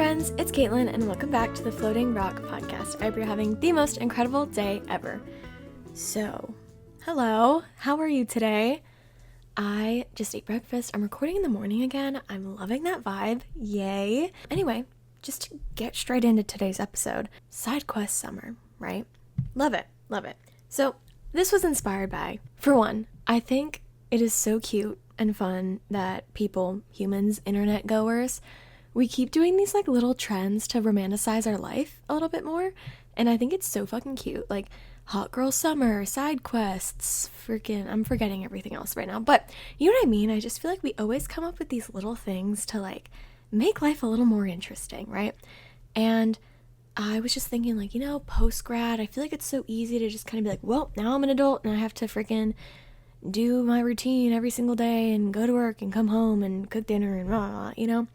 friends, it's Caitlin, and welcome back to the Floating Rock Podcast. I hope you're having the most incredible day ever. So, hello, how are you today? I just ate breakfast. I'm recording in the morning again. I'm loving that vibe. Yay. Anyway, just to get straight into today's episode, side quest summer, right? Love it, love it. So, this was inspired by, for one, I think it is so cute and fun that people, humans, internet goers, we keep doing these like little trends to romanticize our life a little bit more, and I think it's so fucking cute. Like hot girl summer, side quests, I'm forgetting everything else right now, but you know what I mean? I just feel like we always come up with these little things to like make life a little more interesting, right? And I was just thinking like, post-grad, I feel like it's so easy to just kind of be like, well, now I'm an adult and I have to freaking do my routine every single day and go to work and come home and cook dinner and blah, blah,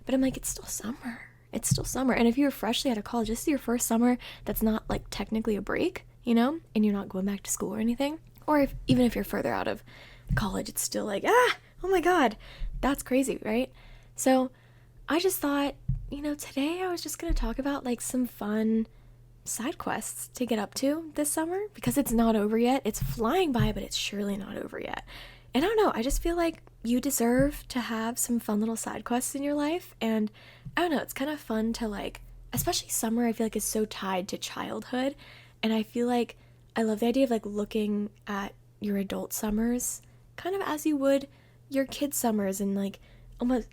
But I'm like, it's still summer. It's still summer. And if you're freshly out of college, this is your first summer that's not like technically a break, and you're not going back to school or anything. Or even if you're further out of college, it's still like, oh my God, that's crazy, right? So I just thought, today I was just going to talk about like some fun side quests to get up to this summer because it's not over yet. It's flying by, but it's surely not over yet. And I don't know, I just feel like you deserve to have some fun little side quests in your life. And I don't know, it's kind of fun to like, especially summer, I feel like is so tied to childhood. And I feel like I love the idea of like looking at your adult summers kind of as you would your kid summers and like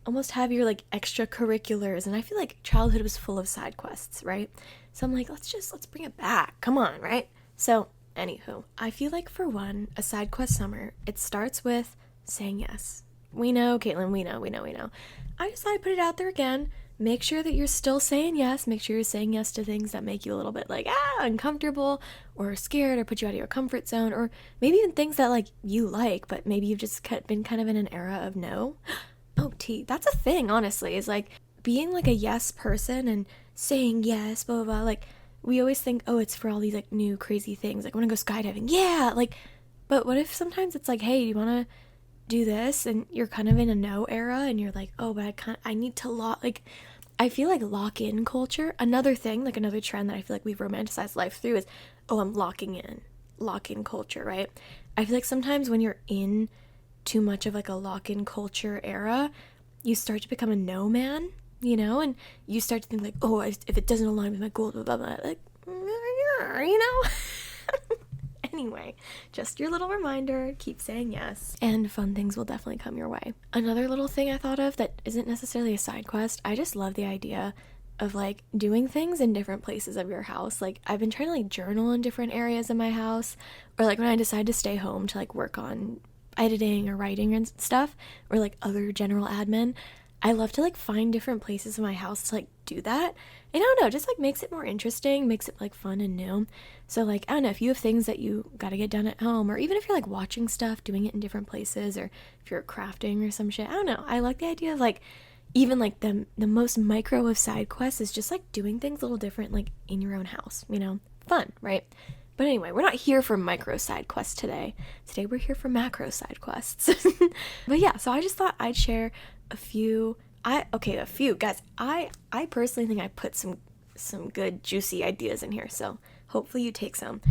almost have your like extracurriculars. And I feel like childhood was full of side quests, right? So I'm like, let's bring it back. Come on, right? So anywho, I feel like for one, a side quest summer, it starts with saying yes. We know, Caitlin, we know. I just thought I'd put it out there again. Make sure that you're still saying yes. Make sure you're saying yes to things that make you a little bit like, uncomfortable or scared or put you out of your comfort zone, or maybe even things that like you like, but maybe you've just been kind of in an era of no. Oh, that's a thing, honestly, is like being like a yes person and saying yes, blah, blah, blah. Like, we always think, oh, it's for all these like new crazy things. Like, I want to go skydiving. Yeah. Like, but what if sometimes it's like, hey, do you want to do this? And you're kind of in a no era and you're like, oh, but I need to I feel like lock-in culture. Another thing, like another trend that I feel like we've romanticized life through is, oh, I'm lock-in culture, right? I feel like sometimes when you're in too much of like a lock-in culture era, you start to become a no man, and you start to think like, oh, if it doesn't align with my goals, blah, blah, blah, like, Anyway, just your little reminder, keep saying yes, and fun things will definitely come your way. Another little thing I thought of that isn't necessarily a side quest, I just love the idea of like doing things in different places of your house. Like, I've been trying to like journal in different areas of my house, or like when I decide to stay home to like work on editing or writing and stuff, or like other general admin, I love to like find different places in my house to like do that. And I don't know, just like makes it more interesting, makes it like fun and new. So like, I don't know, if you have things that you got to get done at home, or even if you're like watching stuff, doing it in different places, or if you're crafting or some shit, I don't know. I like the idea of like, even like the most micro of side quests is just like doing things a little different, like in your own house, fun, right? But anyway, we're not here for micro side quests today. Today we're here for macro side quests. But yeah, so I just thought I'd share a few. Guys, I personally think I put some good juicy ideas in here, so hopefully you take some.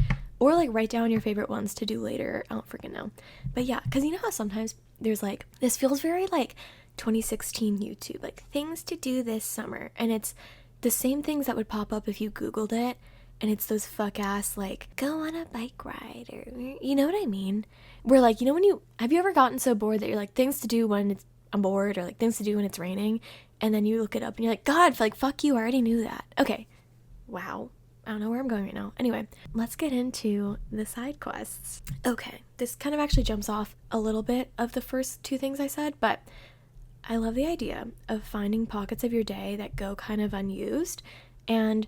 Or like write down your favorite ones to do later. I don't freaking know. But yeah, because you know how sometimes there's like, this feels very like 2016 YouTube, like things to do this summer. And it's the same things that would pop up if you Googled it. And it's those fuck ass, like, go on a bike ride, or, you know what I mean? Where, like, have you ever gotten so bored that you're like, things to do when I'm bored, or like things to do when it's raining, and then you look it up and you're like, God, like, fuck you, I already knew that. Okay. Wow. I don't know where I'm going right now. Anyway, let's get into the side quests. Okay. This kind of actually jumps off a little bit of the first two things I said, but I love the idea of finding pockets of your day that go kind of unused and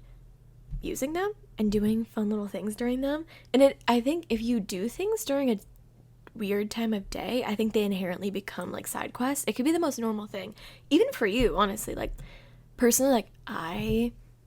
using them and doing fun little things during them. And I think if you do things during a weird time of day, I think they inherently become like side quests. It could be the most normal thing, even for you, honestly. Like, personally,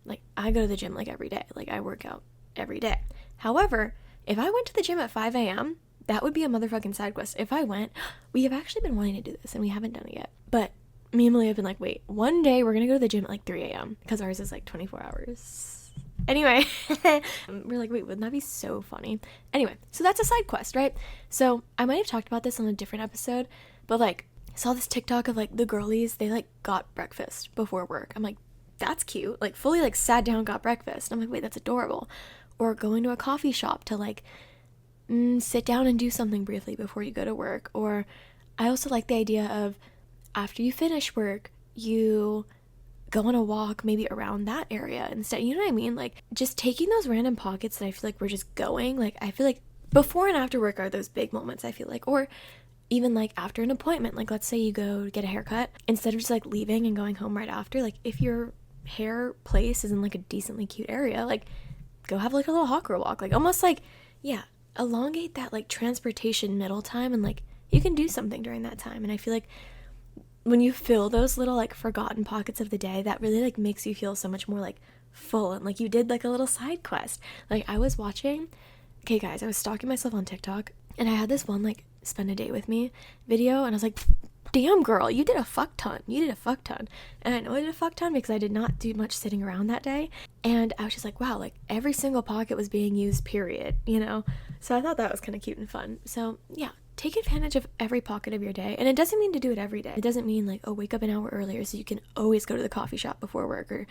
like I go to the gym like every day. Like, I work out every day. However, if I went to the gym at 5 a.m., that would be a motherfucking side quest. If I went, we have actually been wanting to do this and we haven't done it yet, but me and Malia have been like, wait, one day we're gonna go to the gym at like 3 a.m. because ours is like 24 hours. Anyway, we're like, wait, wouldn't that be so funny? Anyway, so that's a side quest, right? So I might have talked about this on a different episode, but like, I saw this TikTok of like the girlies, they like got breakfast before work. I'm like, that's cute. Like fully like sat down, got breakfast. I'm like, wait, that's adorable. Or going to a coffee shop to like sit down and do something briefly before you go to work. Or I also like the idea of after you finish work, you go on a walk maybe around that area instead. You know what I mean? Like just taking those random pockets that I feel like we're just going. Like I feel like before and after work are those big moments, I feel like. Or even like after an appointment, like let's say you go get a haircut, instead of just like leaving and going home right after, like if your hair place is in like a decently cute area, like go have like a little hawker walk, like almost like, yeah, elongate that like transportation middle time, and like you can do something during that time. And I feel like when you fill those little like forgotten pockets of the day, that really like makes you feel so much more like full and like you did like a little side quest. Like I was watching, okay guys, I was stalking myself on TikTok, and I had this one like spend a day with me video, and I was like, damn girl, you did a fuck ton. And I know I did a fuck ton because I did not do much sitting around that day. And I was just like, wow, like every single pocket was being used, period, you know? So I thought that was kind of cute and fun. So yeah, take advantage of every pocket of your day. And it doesn't mean to do it every day. It doesn't mean like, oh, wake up an hour earlier so you can always go to the coffee shop before work, or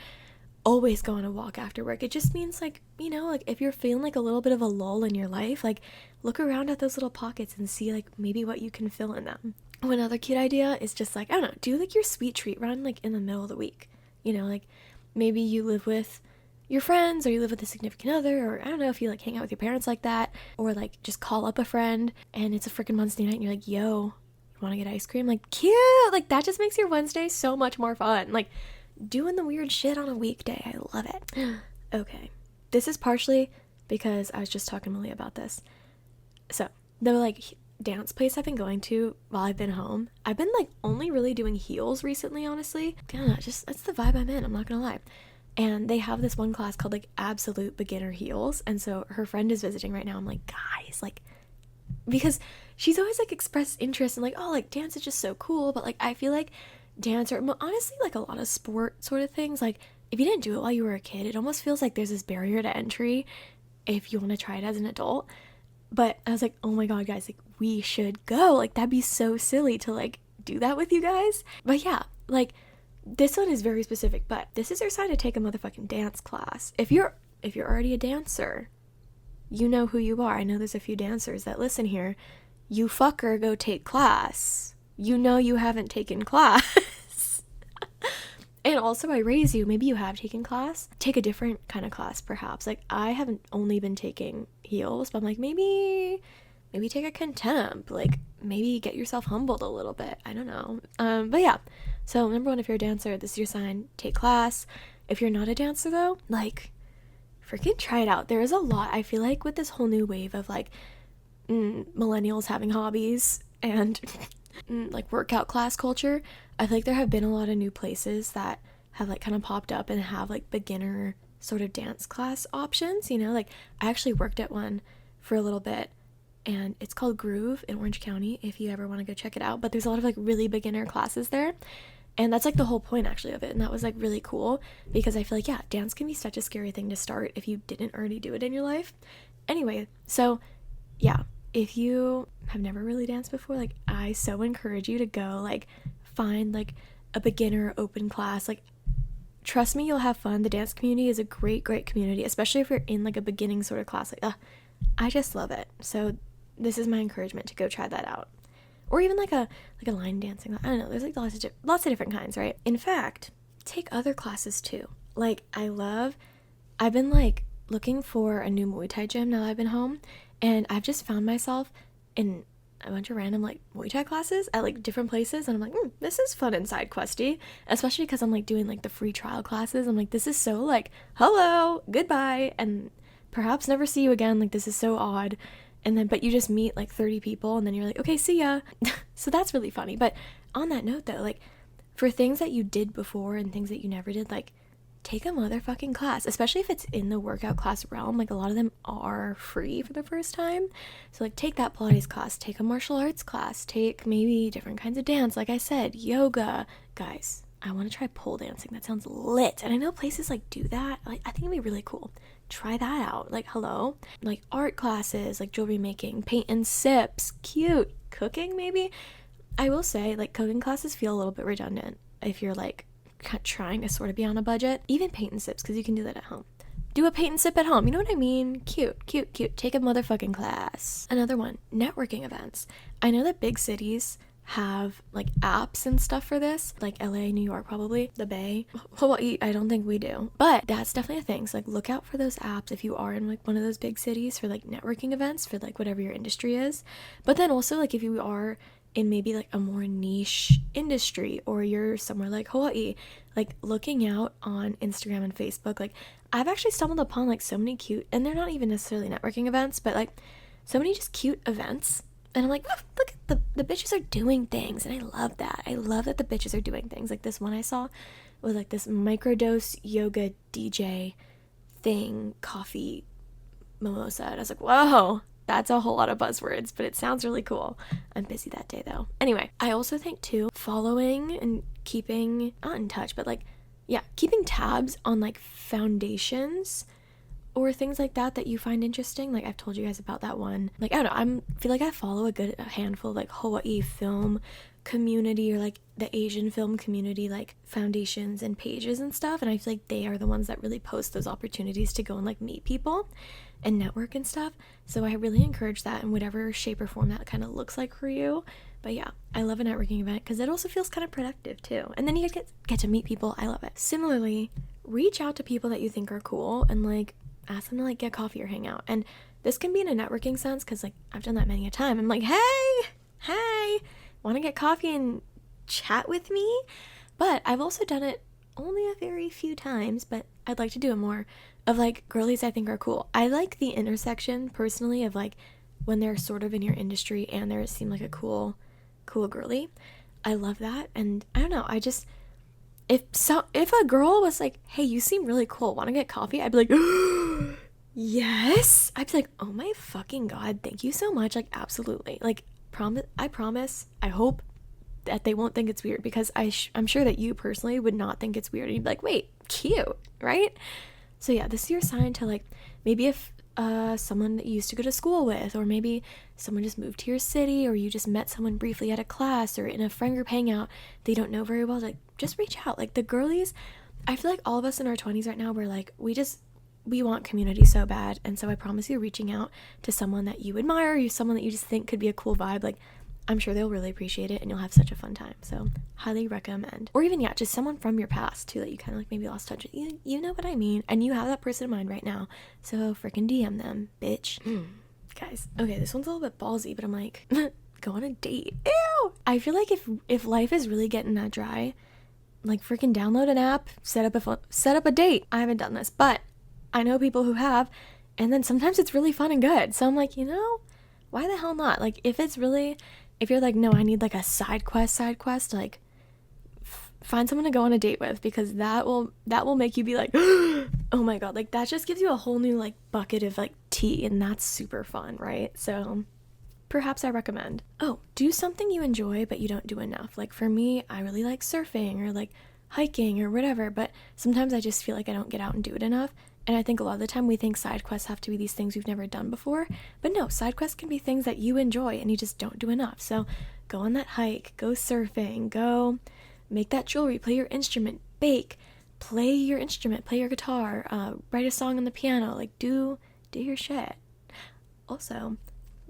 always go on a walk after work. It just means like, you know, like if you're feeling like a little bit of a lull in your life, like look around at those little pockets and see like maybe what you can fill in them. Oh, another cute idea is just like, I don't know, do like your sweet treat run like in the middle of the week. You know, like maybe you live with your friends, or you live with a significant other, or I don't know if you like hang out with your parents like that, or like just call up a friend and it's a freaking Wednesday night and you're like, yo, you want to get ice cream? Like cute. Like that just makes your Wednesday so much more fun. Like doing the weird shit on a weekday. I love it. Okay. This is partially because I was just talking to Malia about this. So the like dance place I've been going to while I've been home, I've been like only really doing heels recently, honestly. Yeah, just that's the vibe I'm in, I'm not gonna lie. And they have this one class called like absolute beginner heels, and so her friend is visiting right now. I'm like, guys, like, because she's always like expressed interest in like, oh, like dance is just so cool, but like I feel like dance, or honestly like a lot of sport sort of things, like if you didn't do it while you were a kid, it almost feels like there's this barrier to entry if you want to try it as an adult. But I was like, oh my god, guys, like we should go. Like that'd be so silly to like do that with you guys. But yeah, like this one is very specific, but this is your sign to take a motherfucking dance class. If you're already a dancer, you know who you are. I know there's a few dancers that listen here. You fucker, go take class. You know you haven't taken class. And also I raise you, maybe you have taken class. Take a different kind of class perhaps. Like I haven't only been taking heels, but I'm like maybe take a contempt. Like maybe get yourself humbled a little bit. I don't know. But yeah. So number one, if you're a dancer, this is your sign. Take class. If you're not a dancer though, like freaking try it out. There is a lot, I feel like, with this whole new wave of like millennials having hobbies and like workout class culture. I feel like there have been a lot of new places that have like kind of popped up and have like beginner sort of dance class options, you know? Like I actually worked at one for a little bit, and it's called Groove in Orange County if you ever want to go check it out. But there's a lot of like really beginner classes there, and that's like the whole point actually of it. And that was like really cool because I feel like, yeah, dance can be such a scary thing to start if you didn't already do it in your life. Anyway, so yeah, if you have never really danced before, like I so encourage you to go like find like a beginner open class. Like trust me, you'll have fun. The dance community is a great community, especially if you're in like a beginning sort of class. Like I just love it. So this is my encouragement to go try that out. Or even like a line dancing. I don't know, there's like lots of different kinds, right? In fact, take other classes too. Like I've been like looking for a new Muay Thai gym now that I've been home, and I've just found myself in a bunch of random like Muay Thai classes at like different places, and I'm like, this is fun and side questy, especially because I'm like doing like the free trial classes. I'm like, this is so like, hello, goodbye, and perhaps never see you again. Like this is so odd. And then, but you just meet like 30 people and then you're like, okay, see ya. So that's really funny. But on that note though, like for things that you did before and things that you never did, like take a motherfucking class, especially if it's in the workout class realm. Like, a lot of them are free for the first time. So, like, take that Pilates class, take a martial arts class, take maybe different kinds of dance. Like I said, yoga. Guys, I want to try pole dancing. That sounds lit. And I know places like do that. Like, I think it'd be really cool. Try that out. Like, hello. Like, art classes, like jewelry making, paint and sips, cute. Cooking, maybe. I will say, like, cooking classes feel a little bit redundant if you're like trying to sort of be on a budget. Even paint and sips, because you can do that at home. Do a paint and sip at home, you know what I mean? Cute. Take a motherfucking class. Another one, networking events. I know that big cities have like apps and stuff for this, like LA, New York, probably the Bay. Hawaii, I don't think we do, but that's definitely a thing. So like, look out for those apps if you are in like one of those big cities for like networking events for like whatever your industry is. But then also, like, if you are in maybe like a more niche industry, or you're somewhere like Hawaii, like, looking out on Instagram and Facebook. Like, I've actually stumbled upon like so many cute, and they're not even necessarily networking events, but like so many just cute events. And I'm like, oh, look at the bitches are doing things. And I love that. I love that the bitches are doing things. Like, this one I saw was like this microdose yoga DJ thing, coffee mimosa. And I was like, whoa, that's a whole lot of buzzwords, but it sounds really cool. I'm busy that day though. Anyway, I also think too, following and keeping, not in touch, but like, yeah, keeping tabs on like foundations or things like that you find interesting. Like, I've told you guys about that one. Like, I don't know, feel like I follow a handful of like Hawaii film community, or like the Asian film community, like foundations and pages and stuff, and I feel like they are the ones that really post those opportunities to go and like meet people and network and stuff. So I really encourage that in whatever shape or form that kind of looks like for you. But yeah, I love a networking event because it also feels kind of productive too, and then you get to meet people. I love it. Similarly, reach out to people that you think are cool and like ask them to like get coffee or hang out. And this can be in a networking sense, because like I've done that many a time. I'm like, hey, want to get coffee and chat with me? But I've also done it only a very few times, but I'd like to do it more, of like girlies I think are cool. I like the intersection personally of like when they're sort of in your industry and they seem like a cool girly. I love that. And I don't know, I just, if a girl was like, hey, you seem really cool, want to get coffee? I'd be like, yes. I'd be like, oh my fucking god, thank you so much. Like, absolutely. Like, I promise, I hope that they won't think it's weird, because I'm sure that you personally would not think it's weird, and you'd be like, wait, cute, right? So yeah, this is your sign to like, maybe if someone that you used to go to school with, or maybe someone just moved to your city, or you just met someone briefly at a class or in a friend group hangout they don't know very well, like, just reach out. Like, the girlies, I feel like all of us in our 20s right now, we're like, we want community so bad. And so I promise you, reaching out to someone that you admire, or someone that you just think could be a cool vibe, like, I'm sure they'll really appreciate it and you'll have such a fun time. So highly recommend. Or even, yeah, just someone from your past too that you kind of like maybe lost touch with. You know what I mean? And you have that person in mind right now. So freaking DM them, bitch. Guys, okay, this one's a little bit ballsy, but I'm like, go on a date. Ew! I feel like if life is really getting that dry, like, freaking download an app, set up a date. I haven't done this, but I know people who have, and then sometimes it's really fun and good. So I'm like, why the hell not? Like, if you're like, no, I need like a side quest, like, find someone to go on a date with, because that will make you be like, oh my god, like, that just gives you a whole new like bucket of like tea, and that's super fun, right? So perhaps I recommend. Oh, do something you enjoy but you don't do enough. Like, for me, I really like surfing or like hiking or whatever, but sometimes I just feel like I don't get out and do it enough. And I think a lot of the time we think side quests have to be these things we've never done before, but no, side quests can be things that you enjoy and you just don't do enough. So go on that hike, go surfing, go make that jewelry, play your instrument, bake, play your instrument, play your guitar, write a song on the piano, like, do your shit. Also,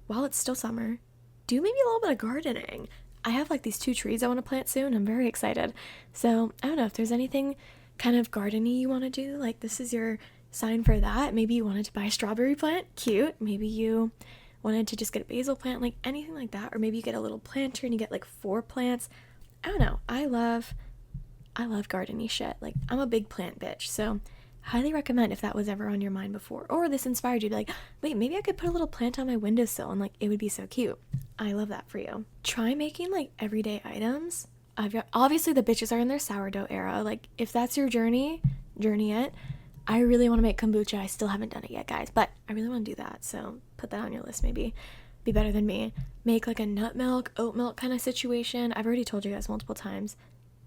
while it's still summer, do maybe a little bit of gardening. I have like these 2 trees I want to plant soon. I'm very excited. So I don't know if there's anything kind of garden-y you want to do. Like, this is your sign for that. Maybe you wanted to buy a strawberry plant, cute. Maybe you wanted to just get a basil plant, like anything like that. Or maybe you get a little planter and you get like 4 plants. I don't know. I love garden-y shit. Like, I'm a big plant bitch. So highly recommend if that was ever on your mind before, or this inspired you to be like, wait, maybe I could put a little plant on my windowsill and like it would be so cute. I love that for you. Try making like everyday items. Obviously the bitches are in their sourdough era. Like, if that's your journey, journey it. I really want to make kombucha. I still haven't done it yet, guys, but I really want to do that. So put that on your list, maybe. Be better than me. Make like a nut milk, oat milk kind of situation. I've already told you guys multiple times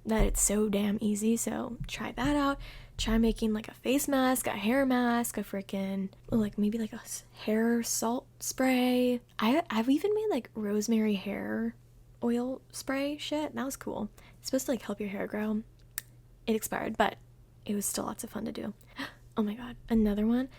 that it's so damn easy. So try that out. Try making like a face mask, a hair mask, a freaking, like maybe like a hair salt spray. I've even made like rosemary hair oil spray shit. That was cool. It's supposed to like help your hair grow. It expired, but it was still lots of fun to do. Oh my god, another one.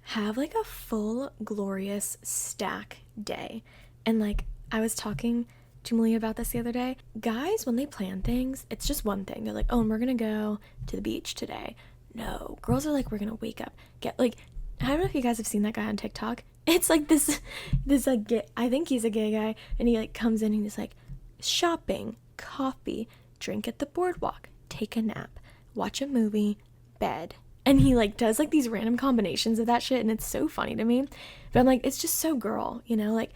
Have like a full glorious stack day. And like I was talking to Malia about this the other day. Guys, when they plan things, it's just one thing. They're like, oh, and we're gonna go to the beach today. No, girls are like, we're gonna wake up, get like, I don't know if you guys have seen that guy on TikTok. It's like this like gay, I think he's a gay guy, and he like comes in and he's like, shopping, coffee, drink at the boardwalk, take a nap, watch a movie, bed. And he like does like these random combinations of that shit, and it's so funny to me. But I'm like, it's just so girl, you know, like,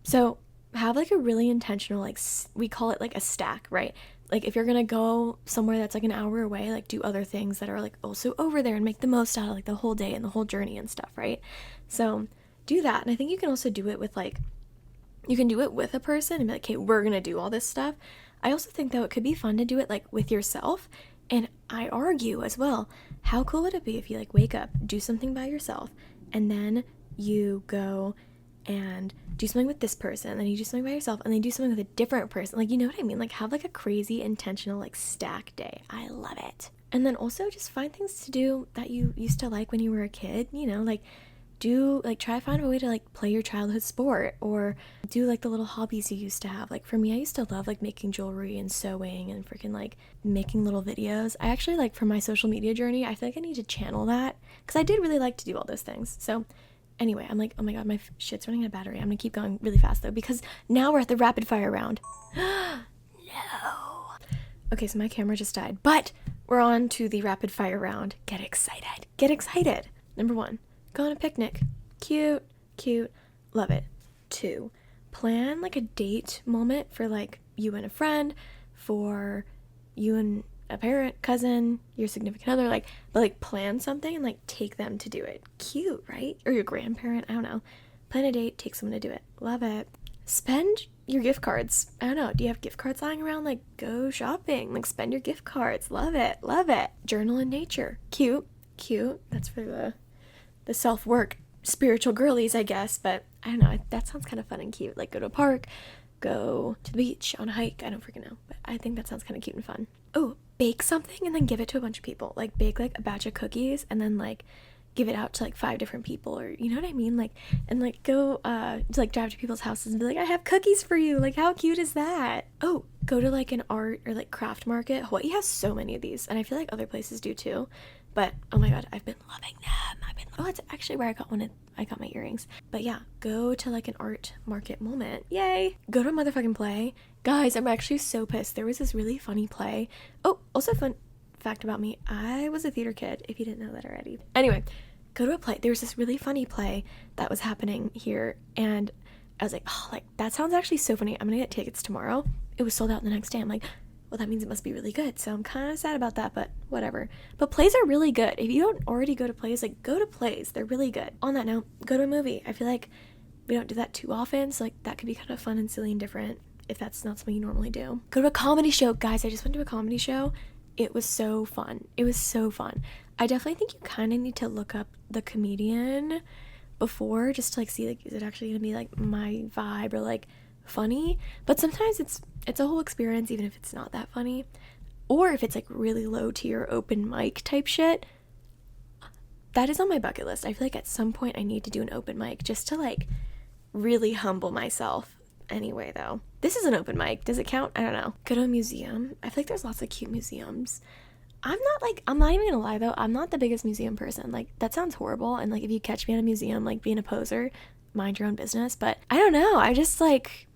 so have like a really intentional, like we call it like a stack, right? Like if you're gonna go somewhere that's like an hour away, like do other things that are like also over there and make the most out of like the whole day and the whole journey and stuff, right? So do that. And I think you can also do it with like, you can do it with a person and be like, okay, we're gonna do all this stuff. I also think though it could be fun to do it like with yourself. And I argue as well, how cool would it be if you like wake up, do something by yourself, and then you go and do something with this person, and then you do something by yourself, and then you do something with a different person. Like, you know what I mean? Like, have like a crazy intentional like stack day. I love it. And then also just find things to do that you used to like when you were a kid, you know, like do like try to find a way to like play your childhood sport, or do like the little hobbies you used to have. Like for me, I used to love like making jewelry and sewing and freaking like making little videos. I actually like for my social media journey, I feel like I need to channel that because I did really like to do all those things. So anyway, I'm like, oh my god, my shit's running out of battery. I'm gonna keep going really fast though, because now we're at the rapid fire round. No. Okay, so my camera just died, but we're on to the rapid fire round. Get excited. Get excited. Number 1, go on a picnic. Cute, cute, love it. 2, plan like a date moment for like you and a friend, for you and a parent, cousin, your significant other, like, but like plan something and like take them to do it. Cute, right? Or your grandparent, I don't know. Plan a date, take someone to do it. Love it. Spend your gift cards. I don't know, do you have gift cards lying around? Like, go shopping, like spend your gift cards. Love it, love it. Journal in nature. Cute, cute. That's for the self-work spiritual girlies, I guess, but I don't know, that sounds kind of fun and cute. Like, go to a park, go to the beach, on a hike. I don't freaking know, but I think that sounds kind of cute and fun. Oh, bake something and then give it to a bunch of people. Like, bake like a batch of cookies and then like give it out to like 5 different people, or you know what I mean? Like, and like go to like drive to people's houses and be like, I have cookies for you. Like, how cute is that? Oh, go to like an art or like craft market. Hawaii has so many of these, and I feel like other places do too. But oh my god, I've been loving them. Oh, it's actually where I got my earrings. But yeah, go to like an art market moment. Yay! Go to a motherfucking play. Guys, I'm actually so pissed. There was this really funny play. Oh, also fun fact about me, I was a theater kid, if you didn't know that already. Anyway, go to a play. There was this really funny play that was happening here, and I was like, oh, like that sounds actually so funny. I'm gonna get tickets tomorrow. It was sold out the next day. I'm like, well, that means it must be really good. So I'm kind of sad about that, but whatever. But plays are really good. If you don't already go to plays, like go to plays. They're really good. On that note, go to a movie. I feel like we don't do that too often, so like that could be kind of fun and silly and different if that's not something you normally do. Go to a comedy show. Guys, I just went to a comedy show. It was so fun. It was so fun. I definitely think you kind of need to look up the comedian before, just to like see like, is it actually gonna be like my vibe or like funny? But sometimes it's a whole experience, even if it's not that funny, or if it's like really low tier open mic type shit. That is on my bucket list. I feel like at some point I need to do an open mic just to like really humble myself. Anyway, though, this is an open mic. Does it count? I don't know. Go to a museum. I feel like there's lots of cute museums. I'm not even gonna lie though, I'm not the biggest museum person. Like, that sounds horrible, and like if you catch me at a museum like being a poser, mind your own business. But I don't know, I just like,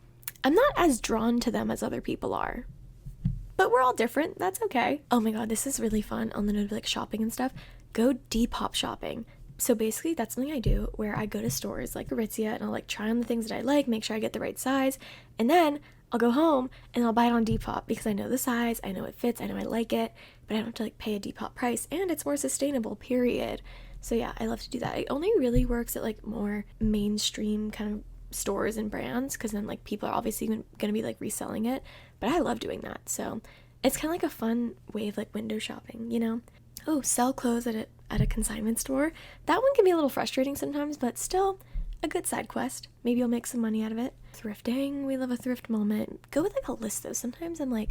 I'm not as drawn to them as other people are. But we're all different, that's okay. Oh my god, this is really fun on the note of like shopping and stuff. Go Depop shopping. So basically that's something I do where I go to stores like Aritzia and I'll like try on the things that I like, make sure I get the right size, and then I'll go home and I'll buy it on Depop because I know the size, I know it fits, I know I like it. but I don't have to like pay a Depop price, and it's more sustainable, period. So yeah, I love to do that. It only really works at like more mainstream kind of stores and brands, because then like people are obviously going to be like reselling it, but I love doing that. So it's kind of like a fun way of like window shopping, you know? Oh, sell clothes at a consignment store. That one can be a little frustrating sometimes, but still a good side quest. Maybe you'll make some money out of it. Thrifting, we love a thrift moment. Go with like a list though. Sometimes I'm like,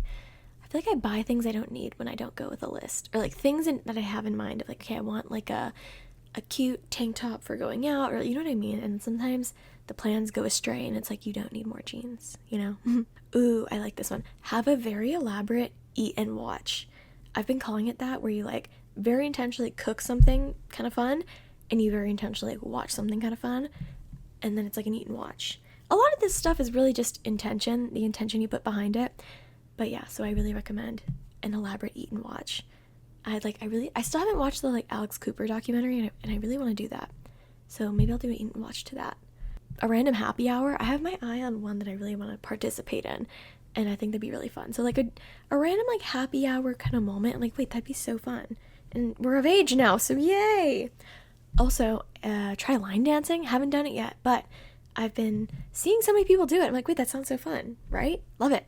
I feel like I buy things I don't need when I don't go with a list, or like things that I have in mind of like, okay, I want like a cute tank top for going out, or you know what I mean? And sometimes the plans go astray and it's like you don't need more jeans, you know? Ooh, I like this one. Have a very elaborate eat and watch. I've been calling it that, where you like very intentionally cook something kind of fun, and you very intentionally like watch something kind of fun, and then it's like an eat and watch. A lot of this stuff is really just intention, the intention you put behind it. But yeah, so I really recommend an elaborate eat and watch. I still haven't watched the like Alex Cooper documentary, and I really want to do that. So maybe I'll do an eat and watch to that. A random happy hour. I have my eye on one that I really want to participate in, and I think that'd be really fun. So like a random like happy hour kind of moment. I'm like, wait, that'd be so fun. And we're of age now, so yay! Also, try line dancing. Haven't done it yet, but I've been seeing so many people do it. I'm like, wait, that sounds so fun, right? Love it.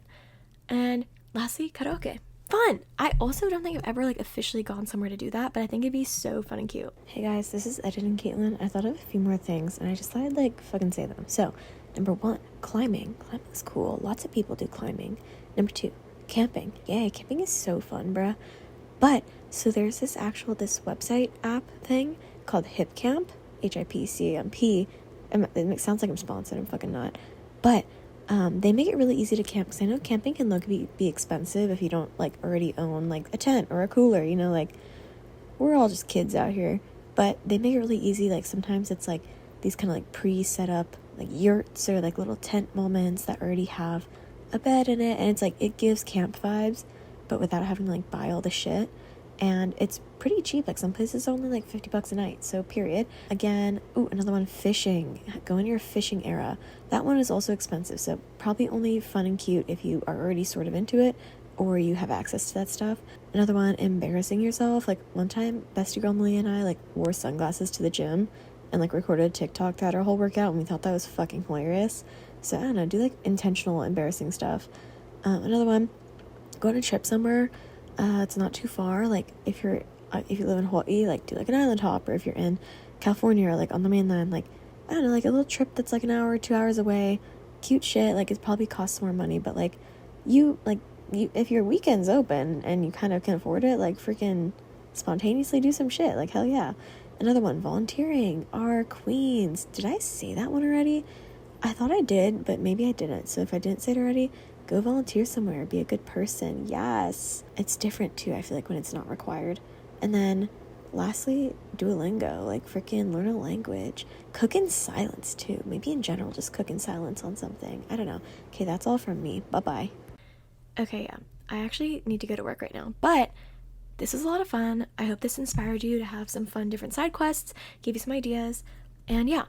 And lastly, karaoke. Fun! I also don't think I've ever like officially gone somewhere to do that, but I think it'd be so fun and cute. Hey guys, this is Edit and Caitlin. I thought of a few more things, and I just thought I'd like fucking say them. So, number 1, climbing. Climbing's cool. Lots of people do climbing. Number 2, camping. Yay, camping is so fun, bruh. But, so there's this website app thing called HipCamp, HIPCAMP. It sounds like I'm sponsored, I'm fucking not. But, they make it really easy to camp, because I know camping can be expensive if you don't like already own like a tent or a cooler, you know, like we're all just kids out here. But they make it really easy. Like sometimes it's like these kind of like pre-set up like yurts or like little tent moments that already have a bed in it, and it's like it gives camp vibes but without having to like buy all the shit. And it's pretty cheap. Like some places are only like $50 a night. So period. Again, another one, fishing. Go into your fishing era. That one is also expensive. So probably only fun and cute if you are already sort of into it, or you have access to that stuff. Another one, embarrassing yourself. Like one time, bestie girl Malia and I like wore sunglasses to the gym and like recorded a TikTok throughout our whole workout, and we thought that was fucking hilarious. So I don't know, do like intentional embarrassing stuff. Another one, go on a trip somewhere. It's not too far. Like if you live in Hawaii, like do like an island hop, or if you're in California or like on the mainland, like I don't know, like a little trip that's like an hour or 2 hours away. Cute shit. Like it probably costs more money, but like you if your weekend's open and you kind of can afford it, like freaking spontaneously do some shit. Like hell yeah. Another one, volunteering. Our queens. Did I say that one already? I thought I did, but maybe I didn't. So if I didn't say it already, go volunteer somewhere. Be a good person. Yes. It's different too, I feel like, when it's not required. And then lastly, Duolingo. Like freaking learn a language. Cook in silence too. Maybe in general, just cook in silence on something. I don't know. Okay, that's all from me. Bye-bye. Okay, yeah. I actually need to go to work right now. But this was a lot of fun. I hope this inspired you to have some fun different side quests, gave you some ideas. And yeah,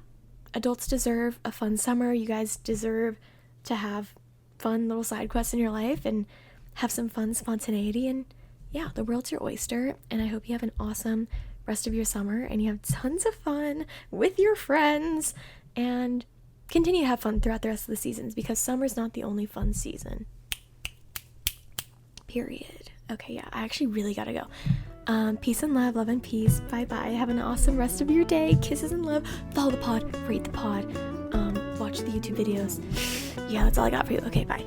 adults deserve a fun summer. You guys deserve to have fun little side quests in your life and have some fun spontaneity. And yeah, the world's your oyster. And I hope you have an awesome rest of your summer and you have tons of fun with your friends and continue to have fun throughout the rest of the seasons, because summer's not the only fun season. Period. Okay, yeah, I actually really gotta go. Peace and love and peace. Bye-bye. Have an awesome rest of your day. Kisses and love. Follow the pod. Rate the pod. Watch the YouTube videos. Yeah, that's all I got for you. Okay, bye.